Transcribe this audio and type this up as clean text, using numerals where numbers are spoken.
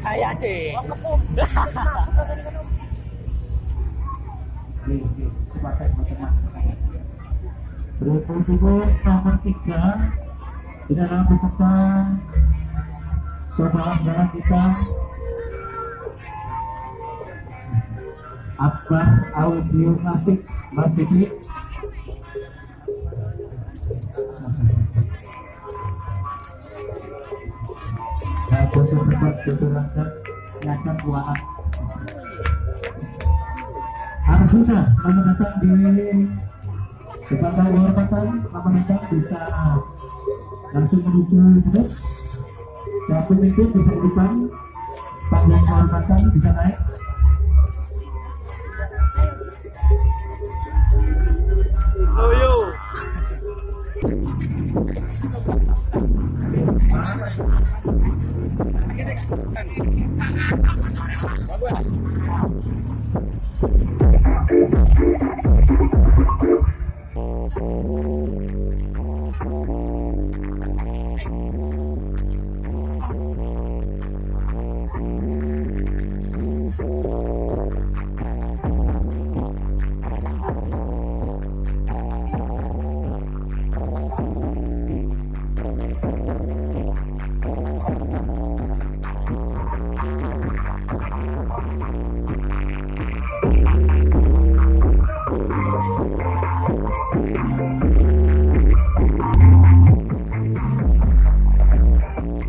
Kaya sih. Berikut nomor 3 di dalam peserta saudara-saudara kita Akbar Audio Klasik Mas Didi. Untuk tempat keturangan ngajak keuangan Arsuna, selamat datang di depan saya kehormatan. Selamat datang, bisa langsung menuju terus dan pemimpin bisa di depan panggung kehormatan, bisa naik. Loyo.